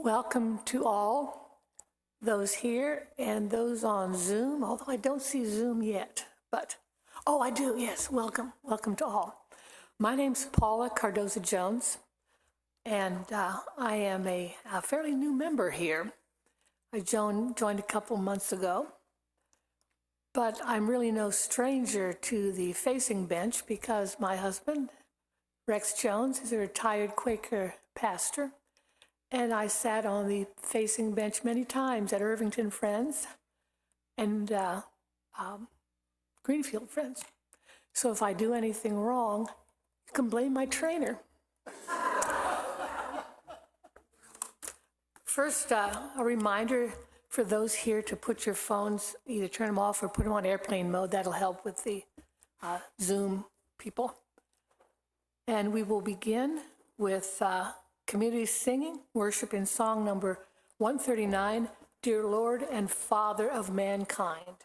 Welcome to all, those here and those on Zoom, although I don't see Zoom yet, but, oh, I do, yes, welcome to all. My name's Paula Cardoza-Jones, and I am a fairly new member here. I joined a couple months ago, but I'm really no stranger to the facing bench because my husband, Rex Jones, is a retired Quaker pastor, and I sat on the facing bench many times at Irvington Friends and Greenfield Friends. So if I do anything wrong, you can blame my trainer. First, a reminder for those here to put your phones, either turn them off or put them on airplane mode. That'll help with the Zoom people. And we will begin with community singing, worship in song number 139, Dear Lord and Father of Mankind.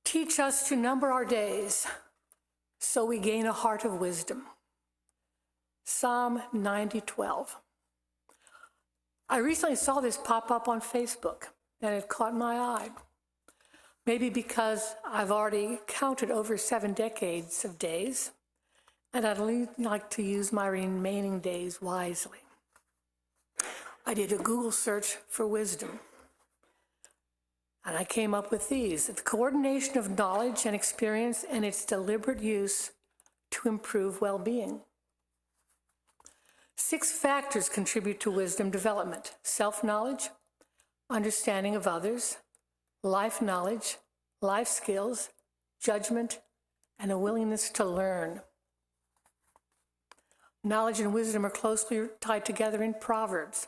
Teach us to number our days so we gain a heart of wisdom. Psalm 90:12. I recently saw this pop up on Facebook and it caught my eye. Maybe because I've already counted over 7 decades of days and I'd like to use my remaining days wisely. I did a Google search for wisdom. And I came up with these: the coordination of knowledge and experience and its deliberate use to improve well-being. 6 factors contribute to wisdom development: self-knowledge, understanding of others, life knowledge, life skills, judgment, and a willingness to learn. Knowledge and wisdom are closely tied together in Proverbs.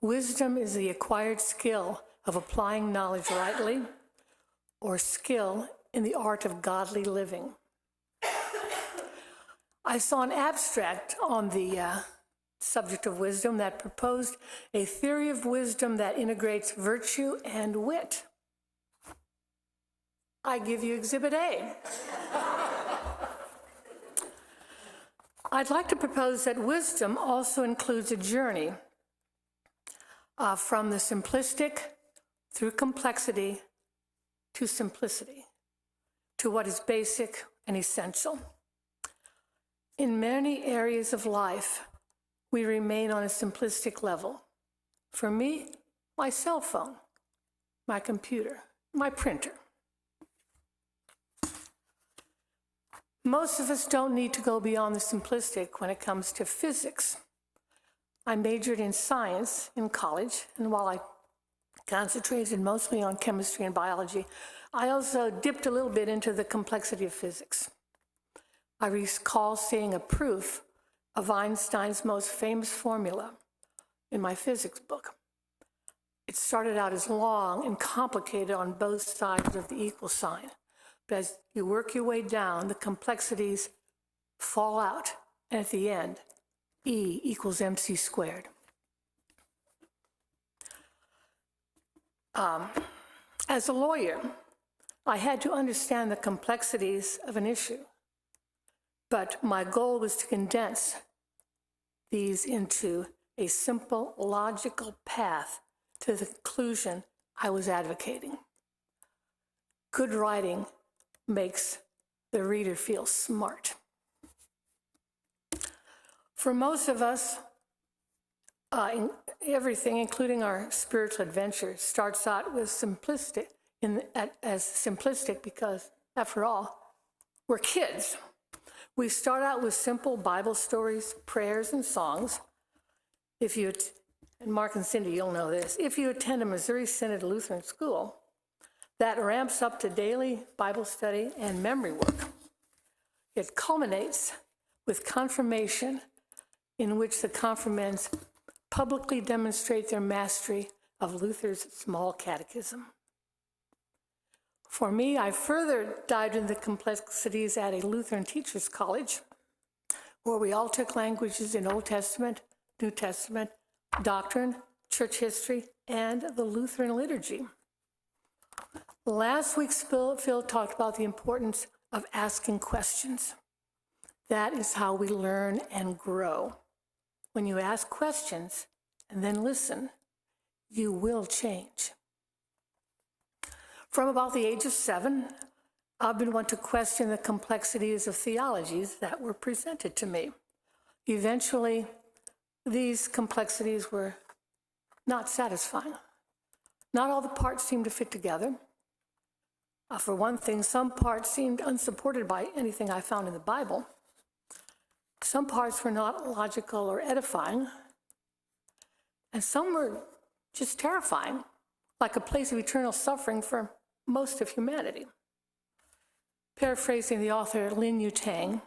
Wisdom is the acquired skill of applying knowledge rightly, or skill in the art of godly living. I saw an abstract on the subject of wisdom that proposed a theory of wisdom that integrates virtue and wit. I give you Exhibit A. I'd like to propose that wisdom also includes a journey from the simplistic through complexity to simplicity, to what is basic and essential. In many areas of life, we remain on a simplistic level. For me, my cell phone, my computer, my printer. Most of us don't need to go beyond the simplistic when it comes to physics. I majored in science in college, and while I concentrated mostly on chemistry and biology, I also dipped a little bit into the complexity of physics. I recall seeing a proof of Einstein's most famous formula in my physics book. It started out as long and complicated on both sides of the equal sign. But as you work your way down, the complexities fall out, and at the end, E equals mc squared. As a lawyer, I had to understand the complexities of an issue, but my goal was to condense these into a simple, logical path to the conclusion I was advocating. Good writing makes the reader feel smart. For most of us, everything, including our spiritual adventure, starts out with simplistic, as simplistic because, after all, we're kids. We start out with simple Bible stories, prayers, and songs. And Mark and Cindy, you'll know this, if you attend a Missouri Synod Lutheran school, that ramps up to daily Bible study and memory work. It culminates with confirmation, in which the confirmands publicly demonstrate their mastery of Luther's small catechism. For me, I further dived into the complexities at a Lutheran teachers' college, where we all took languages in Old Testament, New Testament, doctrine, church history, and the Lutheran liturgy. Last week, Phil talked about the importance of asking questions. That is how we learn and grow. When you ask questions and then listen, you will change. From about the age of 7, I've been one to question the complexities of theologies that were presented to me. Eventually, these complexities were not satisfying. Not all the parts seemed to fit together. For one thing, some parts seemed unsupported by anything I found in the Bible. Some parts were not logical or edifying, and some were just terrifying, like a place of eternal suffering for most of humanity. Paraphrasing the author Lin Yutang,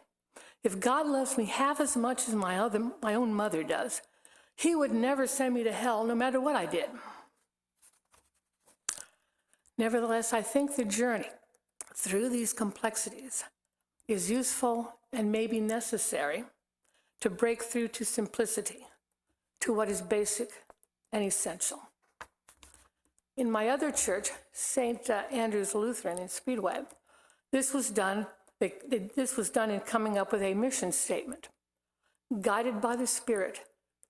if God loves me half as much as my own mother does, he would never send me to hell no matter what I did. Nevertheless, I think the journey through these complexities is useful and maybe necessary to break through to simplicity, to what is basic and essential. In my other church, St. Andrew's Lutheran in Speedway, this was done in coming up with a mission statement. Guided by the Spirit,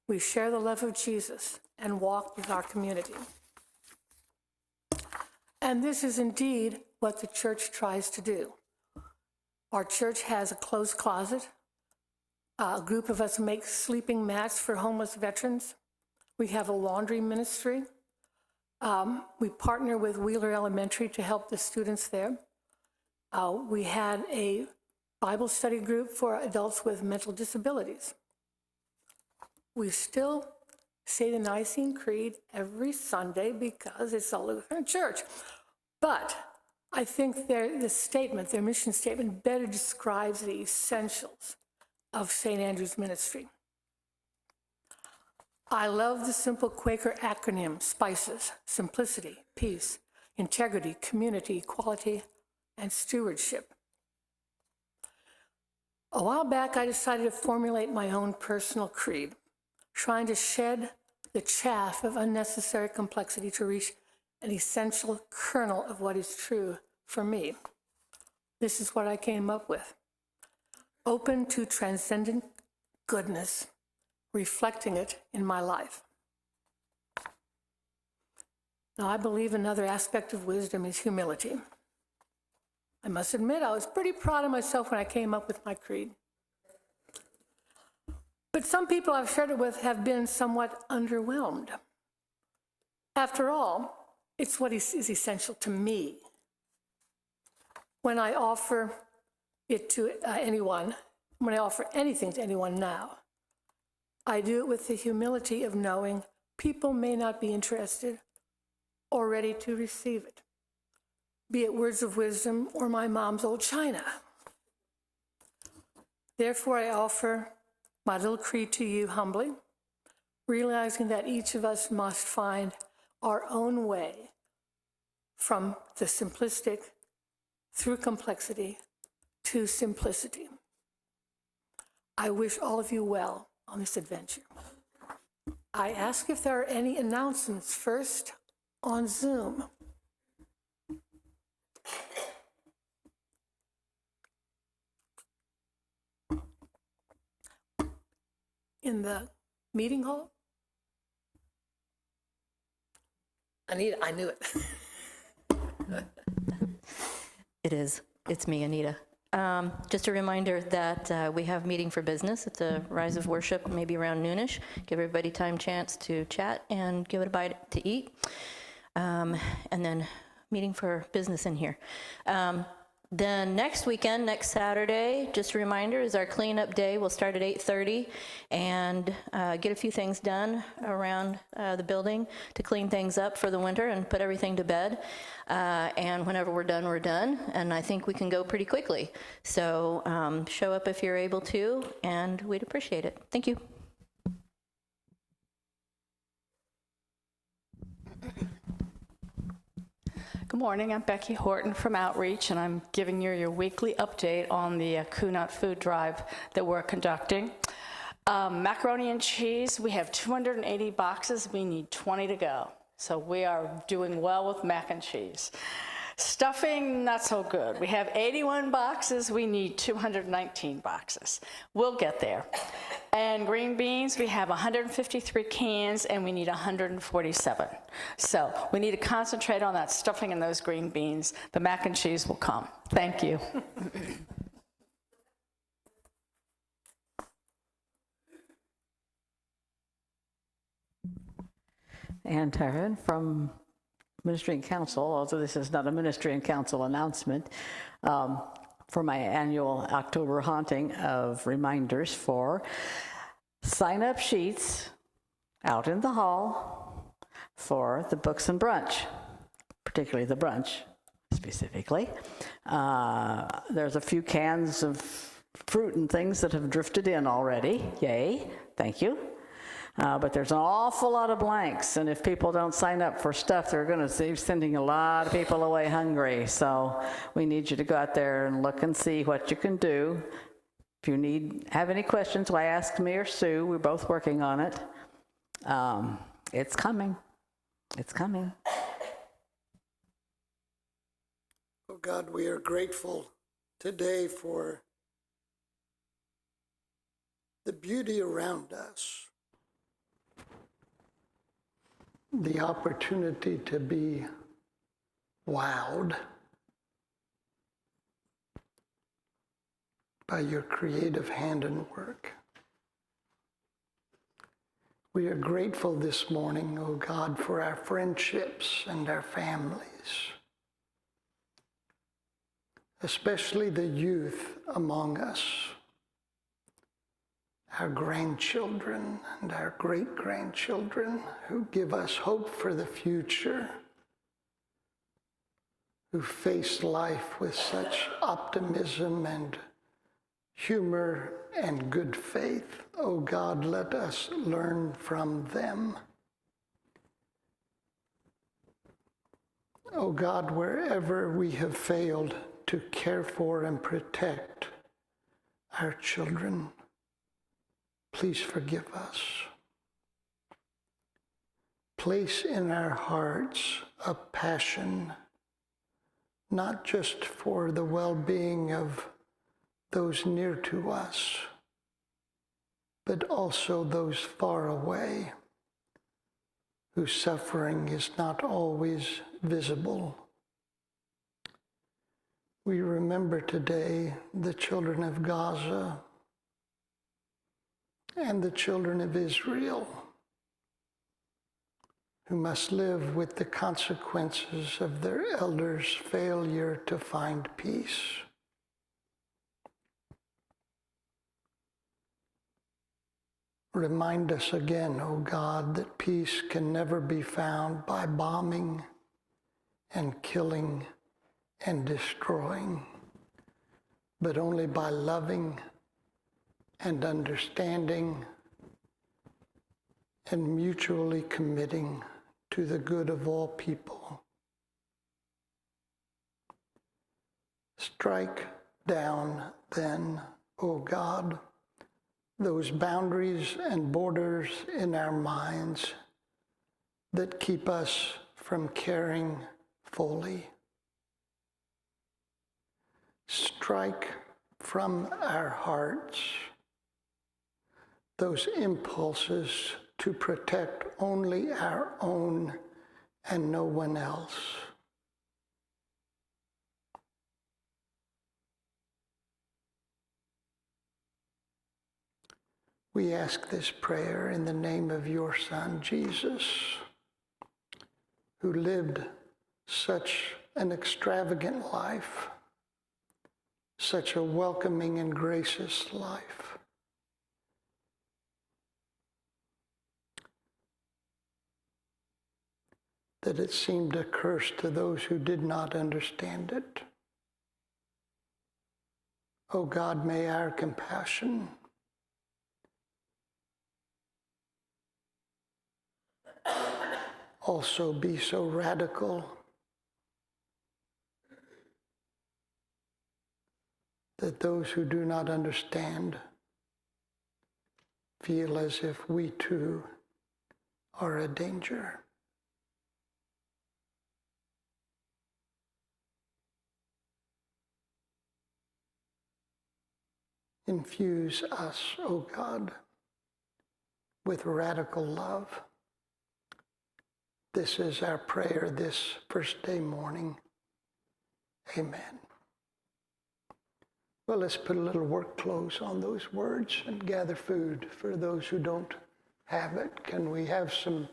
we share the love of Jesus and walk with our community. And this is indeed what the church tries to do. Our church has a closed closet. A group of us make sleeping mats for homeless veterans. We have a laundry ministry. We partner with Wheeler Elementary to help the students there. We had a Bible study group for adults with mental disabilities. We still say the Nicene Creed every Sunday because it's a Lutheran church. But I think the statement, their mission statement, better describes the essentials of St. Andrew's ministry. I love the simple Quaker acronym, SPICES: simplicity, peace, integrity, community, equality, and stewardship. A while back, I decided to formulate my own personal creed, trying to shed the chaff of unnecessary complexity to reach an essential kernel of what is true for me. This is what I came up with. Open to transcendent goodness, reflecting it in my life. Now, I believe another aspect of wisdom is humility. I must admit, I was pretty proud of myself when I came up with my creed. But some people I've shared it with have been somewhat underwhelmed. After all, it's what is essential to me. When I offer it to anyone, when I offer anything to anyone now, I do it with the humility of knowing people may not be interested or ready to receive it, be it words of wisdom or my mom's old china. Therefore, I offer my little creed to you humbly, realizing that each of us must find our own way from the simplistic through complexity to simplicity. I wish all of you well on this adventure. I ask if there are any announcements first on Zoom. In the meeting hall? Anita, I knew it. It is. It's me, Anita. Just a reminder that we have meeting for business. It's a rise of worship, maybe around noonish. Give everybody chance to chat and give it a bite to eat. And then meeting for business in here. Then next weekend, next Saturday, just a reminder, is our cleanup day. We'll start at 8:30 and get a few things done around the building to clean things up for the winter and put everything to bed. And whenever we're done, we're done. And I think we can go pretty quickly. So show up if you're able to, and we'd appreciate it. Thank you. Good morning, I'm Becky Horton from Outreach, and I'm giving you your weekly update on the Kunut Food Drive that we're conducting. Macaroni and cheese, we have 280 boxes, we need 20 to go. So we are doing well with mac and cheese. Stuffing, not so good. We have 81 boxes, we need 219 boxes. We'll get there. And green beans, we have 153 cans and we need 147. So we need to concentrate on that stuffing and those green beans. The mac and cheese will come. Thank you. Ann Taryn from Ministry and Council, although this is not a Ministry and Council announcement, for my annual October haunting of reminders for sign-up sheets out in the hall for the books and brunch, particularly the brunch specifically. There's a few cans of fruit and things that have drifted in already. Yay, thank you. But there's an awful lot of blanks, and if people don't sign up for stuff, they're going to be sending a lot of people away hungry. So we need you to go out there and look and see what you can do. If you have any questions, why ask me or Sue? We're both working on it. It's coming. It's coming. Oh God, we are grateful today for the beauty around us. The opportunity to be wowed by your creative hand and work. We are grateful this morning, oh God, for our friendships and our families. especially the youth among us, our grandchildren and our great-grandchildren who give us hope for the future, who face life with such optimism and humor and good faith. Oh God, let us learn from them. Oh God, wherever we have failed to care for and protect our children, please forgive us. Place in our hearts a passion, not just for the well-being of those near to us, but also those far away, whose suffering is not always visible. We remember today the children of Gaza and the children of Israel, who must live with the consequences of their elders' failure to find peace. Remind us again, O God, that peace can never be found by bombing and killing and destroying, but only by loving and understanding and mutually committing to the good of all people. Strike down then, O God, those boundaries and borders in our minds that keep us from caring fully. Strike from our hearts those impulses to protect only our own and no one else. We ask this prayer in the name of your Son, Jesus, who lived such an extravagant life, such a welcoming and gracious life. That it seemed a curse to those who did not understand it. Oh God, may our compassion also be so radical that those who do not understand feel as if we too are a danger. Infuse us, O God, with radical love. This is our prayer this first day morning. Amen. Well, let's put a little work clothes on those words and gather food for those who don't have it. Can we have some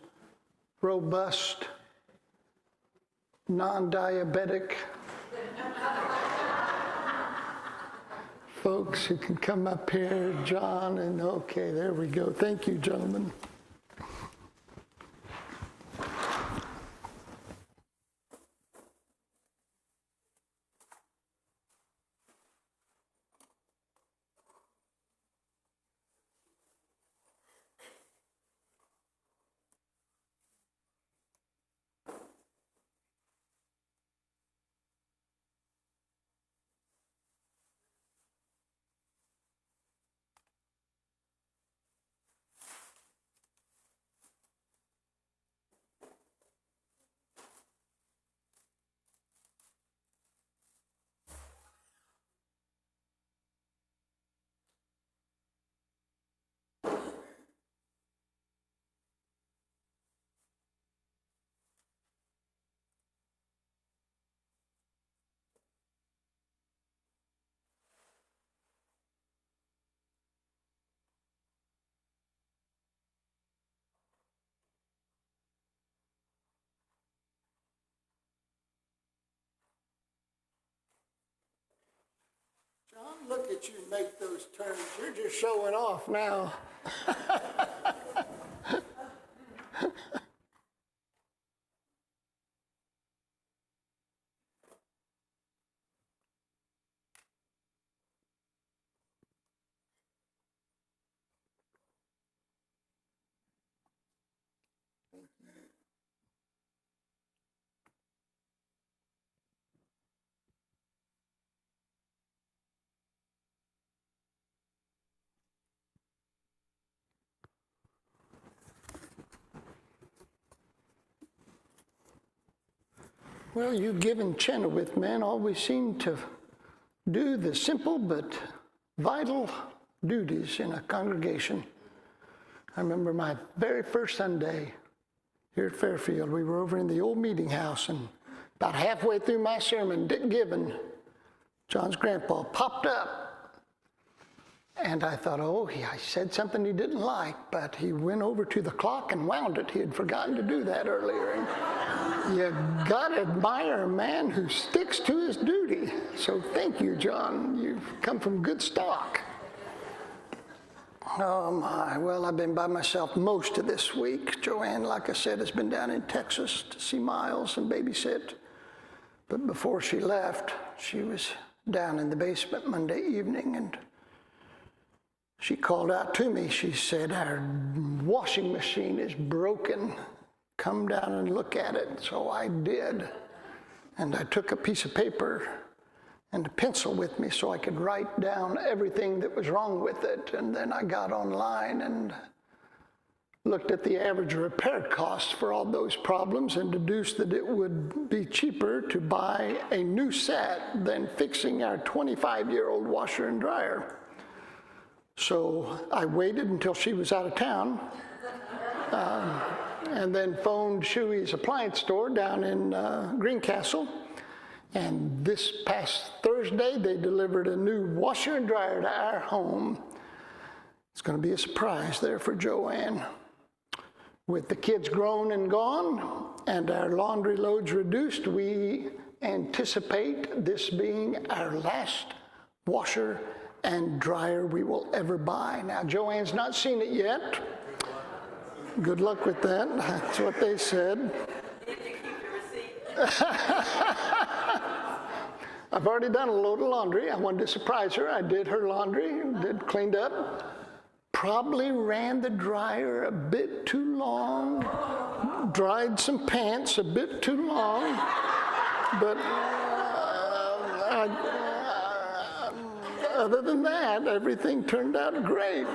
robust, non-diabetic folks who can come up here? John, and okay, there we go. Thank you, gentlemen. John, look at you make those turns. You're just showing off now. Well, you given Chenoweth men always seem to do the simple but vital duties in a congregation. I remember my very first Sunday here at Fairfield. We were over in the old meeting house, and about halfway through my sermon, Dick Gibbon, John's grandpa, popped up. And I thought, oh, I said something he didn't like, but he went over to the clock and wound it. He had forgotten to do that earlier. And you gotta admire a man who sticks to his duty. So thank you, John. You've come from good stock. Oh my, well, I've been by myself most of this week. Joanne, like I said, has been down in Texas to see Miles and babysit. But before she left, she was down in the basement Monday evening, and she called out to me. She said, our washing machine is broken. Come down and look at it. So I did. And I took a piece of paper and a pencil with me so I could write down everything that was wrong with it. And then I got online and looked at the average repair costs for all those problems and deduced that it would be cheaper to buy a new set than fixing our 25-year-old washer and dryer. So I waited until she was out of town and then phoned Shuey's appliance store down in Greencastle. And this past Thursday, they delivered a new washer and dryer to our home. It's going to be a surprise there for Joanne. With the kids grown and gone and our laundry loads reduced, we anticipate this being our last washer and dryer we will ever buy. Now, Joanne's not seen it yet. Good luck with that. That's what they said. Did you keep your receipt? I've already done a load of laundry. I wanted to surprise her. I did her laundry, cleaned up. Probably ran the dryer a bit too long. Dried some pants a bit too long. But other than that, everything turned out great.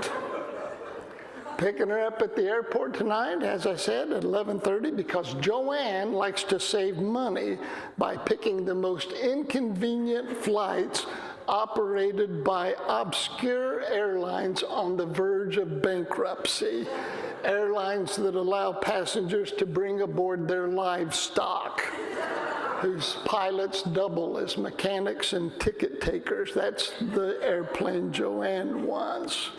Picking her up at the airport tonight, as I said, at 11:30, because Joanne likes to save money by picking the most inconvenient flights operated by obscure airlines on the verge of bankruptcy. Airlines that allow passengers to bring aboard their livestock, whose pilots double as mechanics and ticket takers. That's the airplane Joanne wants.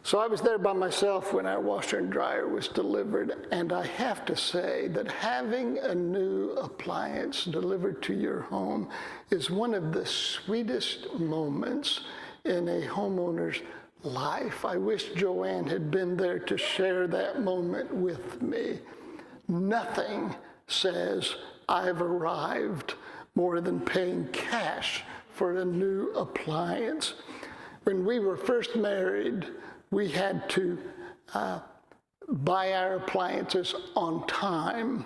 So I was there by myself when our washer and dryer was delivered, and I have to say that having a new appliance delivered to your home is one of the sweetest moments in a homeowner's life. I wish Joanne had been there to share that moment with me. Nothing says I've arrived more than paying cash for a new appliance. When we were first married, we had to buy our appliances on time.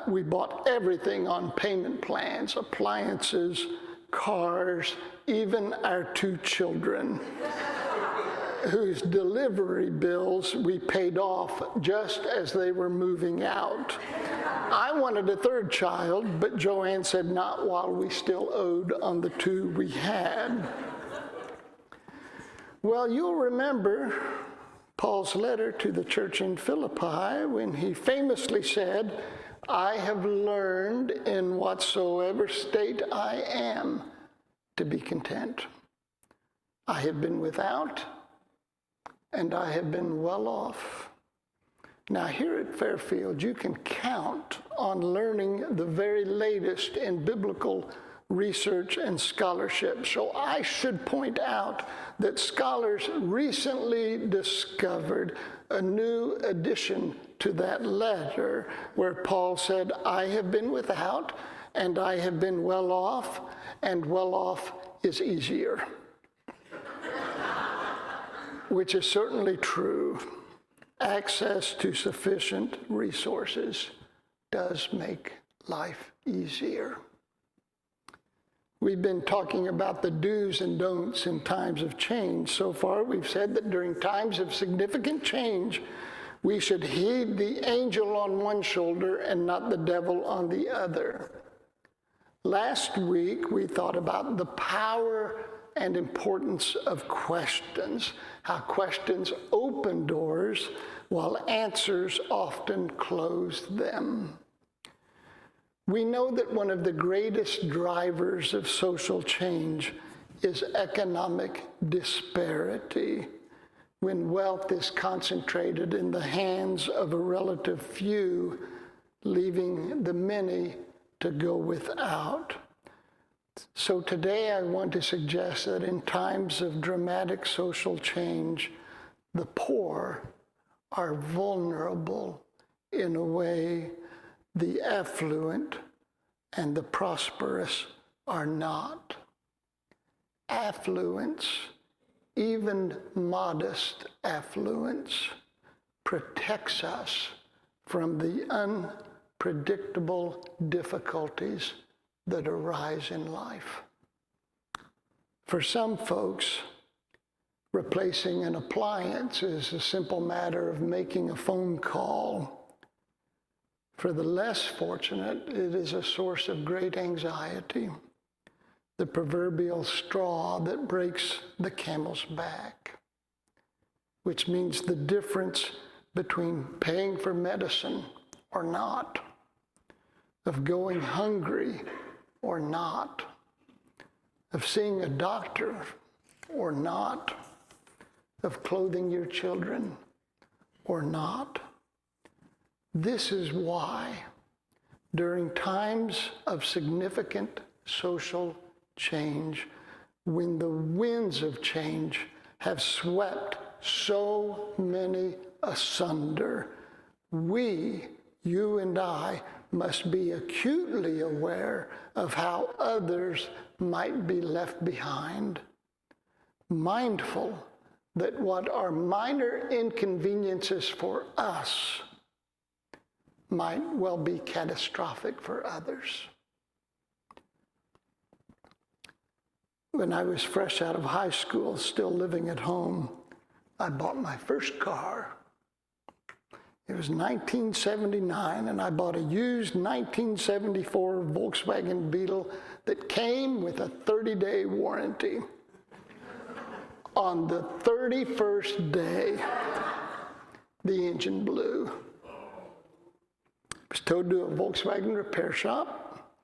We bought everything on payment plans, appliances, cars, even our 2 children, whose delivery bills we paid off just as they were moving out. I wanted a 3rd child, but Joanne said not while we still owed on the 2 we had. Well, you'll remember Paul's letter to the church in Philippi when he famously said, I have learned in whatsoever state I am to be content. I have been without, and I have been well off. Now, here at Fairfield, you can count on learning the very latest in biblical research, and scholarship. So I should point out that scholars recently discovered a new addition to that letter where Paul said, I have been without and I have been well off, and well off is easier. Which is certainly true. Access to sufficient resources does make life easier. We've been talking about the do's and don'ts in times of change. So far, we've said that during times of significant change, we should heed the angel on one shoulder and not the devil on the other. Last week, we thought about the power and importance of questions, how questions open doors while answers often close them. We know that one of the greatest drivers of social change is economic disparity, when wealth is concentrated in the hands of a relative few, leaving the many to go without. So today I want to suggest that in times of dramatic social change, the poor are vulnerable in a way the affluent and the prosperous are not. Affluence, even modest affluence, protects us from the unpredictable difficulties that arise in life. For some folks, replacing an appliance is a simple matter of making a phone call. For the less fortunate, it is a source of great anxiety, the proverbial straw that breaks the camel's back, which means the difference between paying for medicine or not, of going hungry or not, of seeing a doctor or not, of clothing your children or not. This is why, during times of significant social change, when the winds of change have swept so many asunder, we, you and I, must be acutely aware of how others might be left behind, mindful that what are minor inconveniences for us might well be catastrophic for others. When I was fresh out of high school, still living at home, I bought my first car. It was 1979, and I bought a used 1974 Volkswagen Beetle that came with a 30-day warranty. On the 31st day, the engine blew. I was towed to a Volkswagen repair shop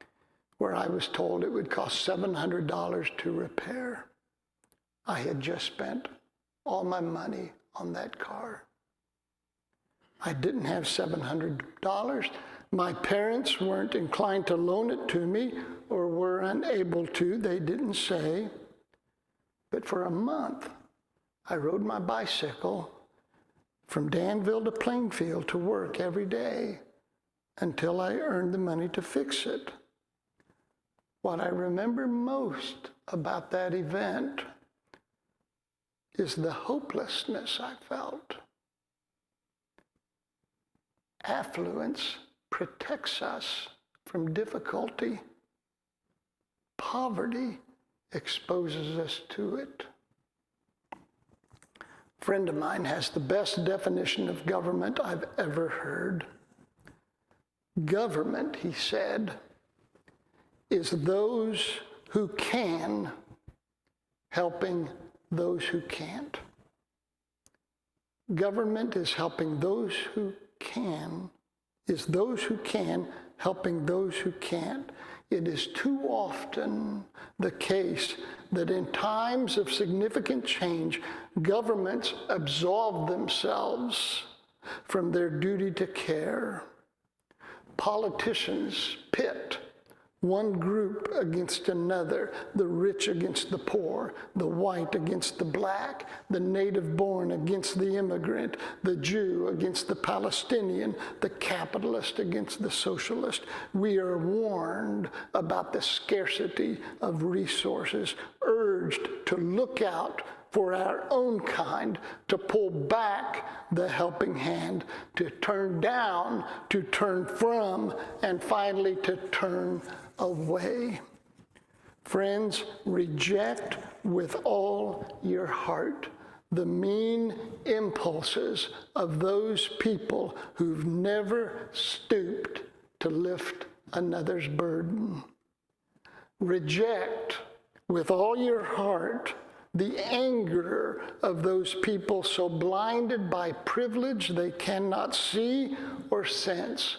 where I was told it would cost $700 to repair. I had just spent all my money on that car. I didn't have $700. My parents weren't inclined to loan it to me or were unable to. They didn't say. But for a month, I rode my bicycle from Danville to Plainfield to work every day until I earned the money to fix it. What I remember most about that event is the hopelessness I felt. Affluence protects us from difficulty. Poverty exposes us to it. A friend of mine has the best definition of government I've ever heard. Government, he said, is those who can helping those who can't. Government is helping those who can, is those who can helping those who can't. It is too often the case that in times of significant change, governments absolve themselves from their duty to care. Politicians pit one group against another, the rich against the poor, the white against the black, the native born against the immigrant, the Jew against the Palestinian, the capitalist against the socialist. We are warned about the scarcity of resources, urged to look out for our own kind, to pull back the helping hand, to turn down, to turn from, and finally to turn away. Friends, reject with all your heart the mean impulses of those people who've never stooped to lift another's burden. Reject with all your heart the anger of those people so blinded by privilege they cannot see or sense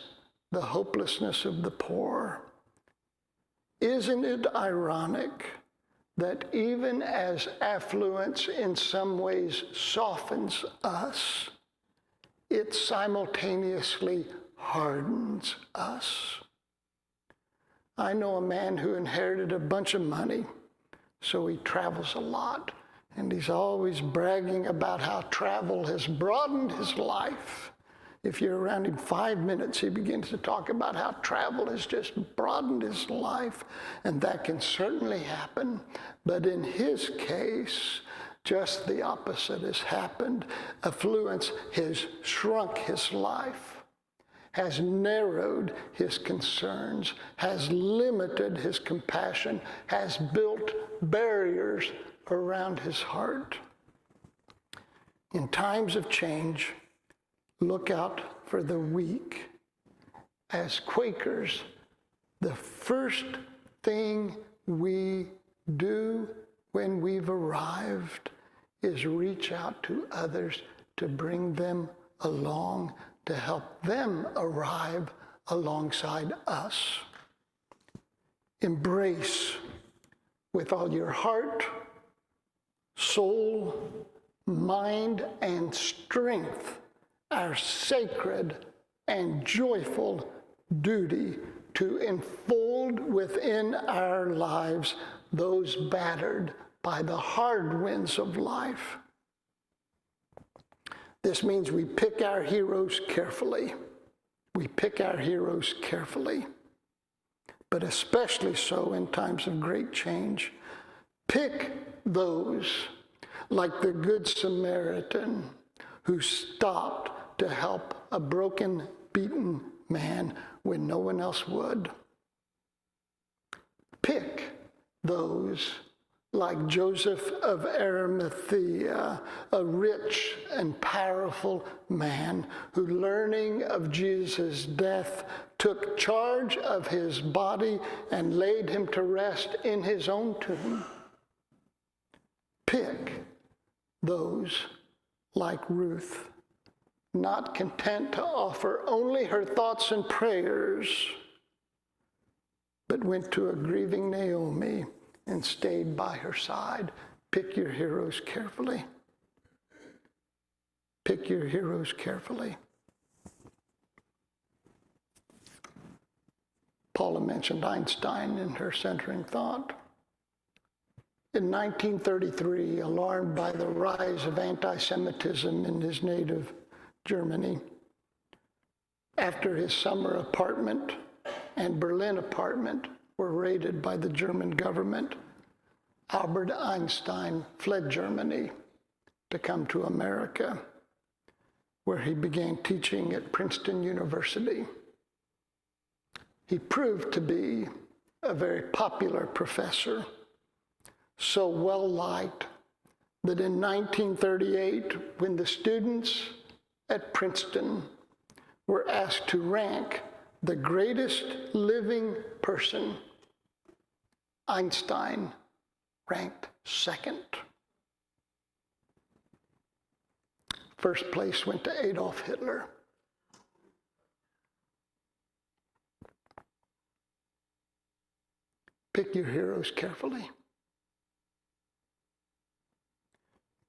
the hopelessness of the poor. Isn't it ironic that even as affluence in some ways softens us, it simultaneously hardens us? I know a man who inherited a bunch of money, so he travels a lot, and he's always bragging about how travel has broadened his life. If you're around him 5 minutes, he begins to talk about how travel has just broadened his life, and that can certainly happen. But in his case, just the opposite has happened. Affluence has shrunk his life, has narrowed his concerns, has limited his compassion, has built barriers around his heart. In times of change, look out for the weak. As Quakers, the first thing we do when we've arrived is reach out to others to bring them along, to help them arrive alongside us. Embrace with all your heart, soul, mind, and strength our sacred and joyful duty to enfold within our lives those battered by the hard winds of life. This means we pick our heroes carefully. We pick our heroes carefully, but especially so in times of great change. Pick those like the Good Samaritan who stopped to help a broken, beaten man when no one else would. Pick those like Joseph of Arimathea, a rich and powerful man who, learning of Jesus' death, took charge of his body and laid him to rest in his own tomb. Pick those like Ruth, not content to offer only her thoughts and prayers, but went to a grieving Naomi and stayed by her side. Pick your heroes carefully. Pick your heroes carefully. Paula mentioned Einstein in her centering thought. In 1933, alarmed by the rise of anti-Semitism in his native Germany, after his summer apartment and Berlin apartment were raided by the German government, Albert Einstein fled Germany to come to America, where he began teaching at Princeton University. He proved to be a very popular professor, so well-liked that in 1938, when the students at Princeton were asked to rank the greatest living person, Einstein ranked second. First place went to Adolf Hitler. Pick your heroes carefully.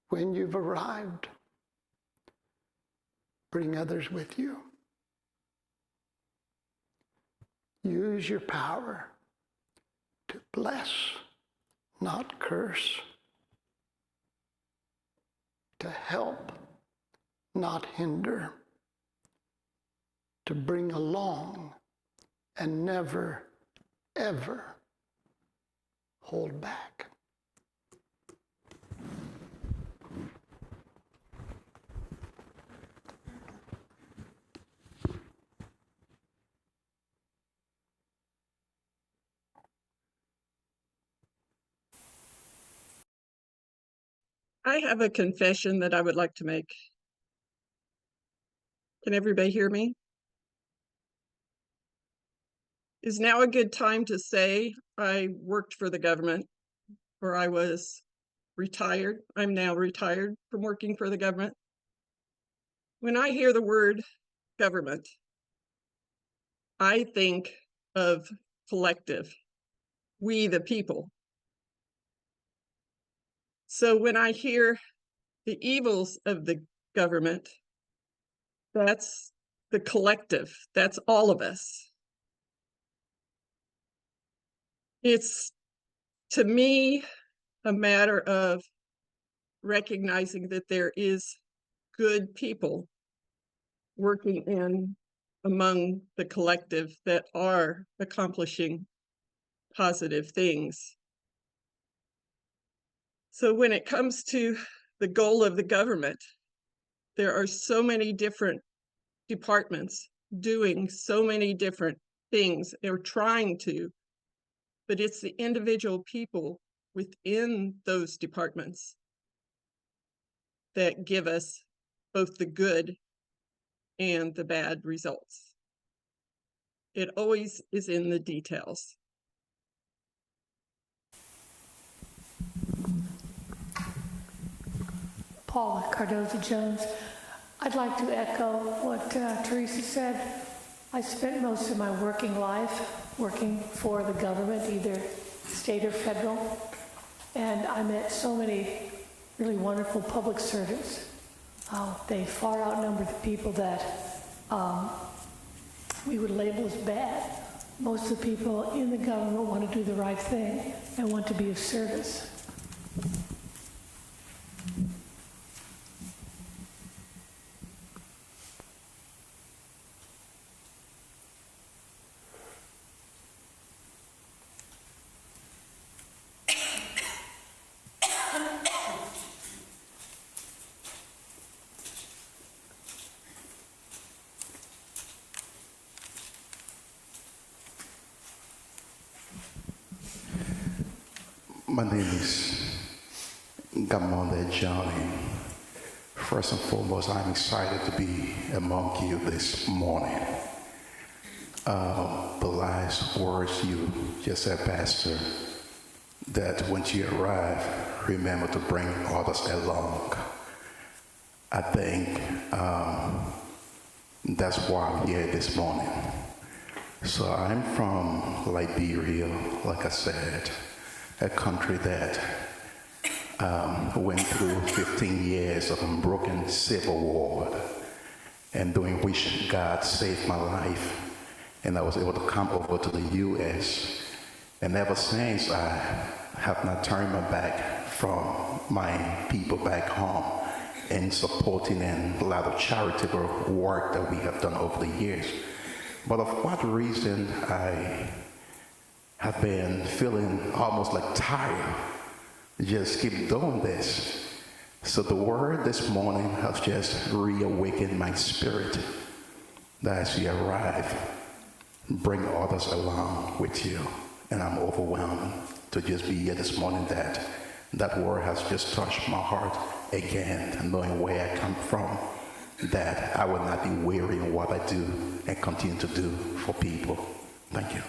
When you've arrived, bring others with you. Use your power bless, not curse, to help, not hinder, to bring along and never, ever hold back. I have a confession that I would like to make. Can everybody hear me? Is now a good time to say I worked for the government, or I was retired? I'm now retired from working for the government. When I hear the word government, I think of collective, we the people. So when I hear the evils of the government, that's the collective, that's all of us. It's, to me, a matter of recognizing that there is good people working in among the collective that are accomplishing positive things. So when it comes to the goal of the government, there are so many different departments doing so many different things. They're trying to, but it's the individual people within those departments that give us both the good and the bad results. It always is in the details. Paula Cardoza-Jones. I'd like to echo what Teresa said. I spent most of my working life working for the government, either state or federal, and I met so many really wonderful public servants. They far outnumber the people that we would label as bad. Most of the people in the government want to do the right thing and want to be of service. My name is Gamonde Johnny. First and foremost, I'm excited to be among you this morning. The last words you just said, Pastor, that when you arrive, remember to bring others along. I think that's why I'm here this morning. So I'm from Liberia, like I said, a country that went through 15 years of unbroken civil war, and during which God saved my life, and I was able to come over to the U.S. And ever since, I have not turned my back from my people back home in supporting and a lot of charitable work that we have done over the years. But of what reason I have been feeling almost like tired, just keep doing this. So the word this morning has just reawakened my spirit that as you arrive, bring others along with you. And I'm overwhelmed to just be here this morning that that word has just touched my heart again, and knowing where I come from, that I will not be weary in what I do and continue to do for people. Thank you.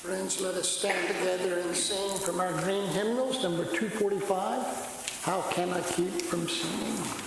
Friends, let us stand together and sing from our green hymnals, number 245, How Can I Keep From Singing?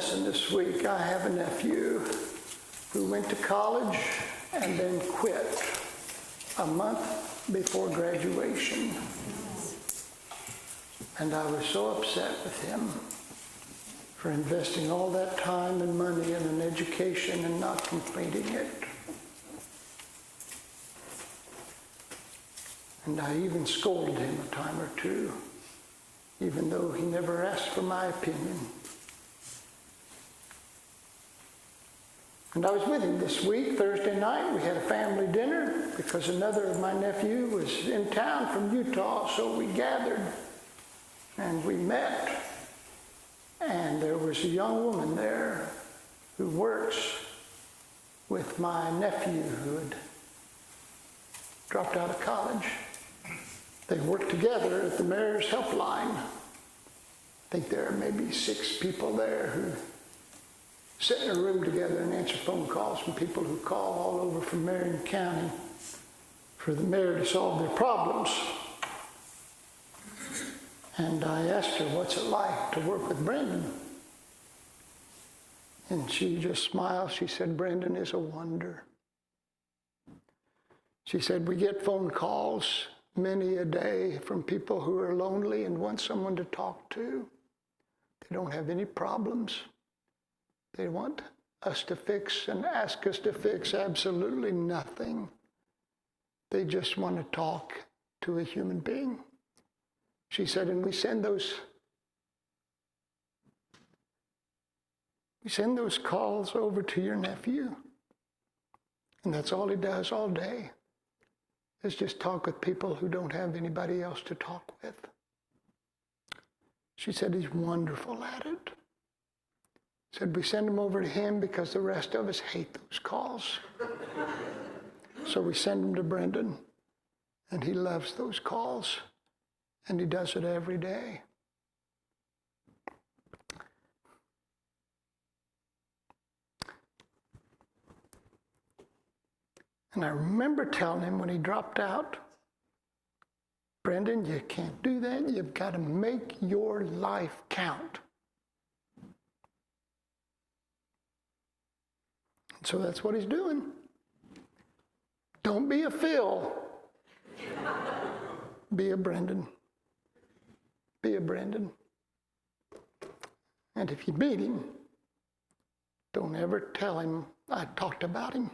lesson this week. I have a nephew who went to college and then quit a month before graduation. And I was so upset with him for investing all that time and money in an education and not completing it. And I even scolded him a time or two, even though he never asked for my opinion. And I was with him this week, Thursday night. We had a family dinner because another of my nephew was in town from Utah, so we gathered and we met. And there was a young woman there who works with my nephew who had dropped out of college. They work together at the Mayor's Helpline. I think there are maybe 6 people there who sit in a room together and answer phone calls from people who call all over from Marion County for the mayor to solve their problems. And I asked her, what's it like to work with Brendan? And she just smiled. She said, Brendan is a wonder. She said, we get phone calls many a day from people who are lonely and want someone to talk to. They don't have any problems. They want us to fix and ask us to fix absolutely nothing. They just want to talk to a human being. She said, and we send those calls over to your nephew. And that's all he does all day, is just talk with people who don't have anybody else to talk with. She said he's wonderful at it. Said we send them over to him because the rest of us hate those calls. So we send them to Brendan, and he loves those calls, and he does it every day. And I remember telling him when he dropped out, Brendan, you can't do that. You've got to make your life count. So that's what he's doing. Don't be a Phil. Be a Brendan. Be a Brendan. And if you meet him, don't ever tell him I talked about him.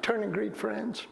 Turn and greet friends.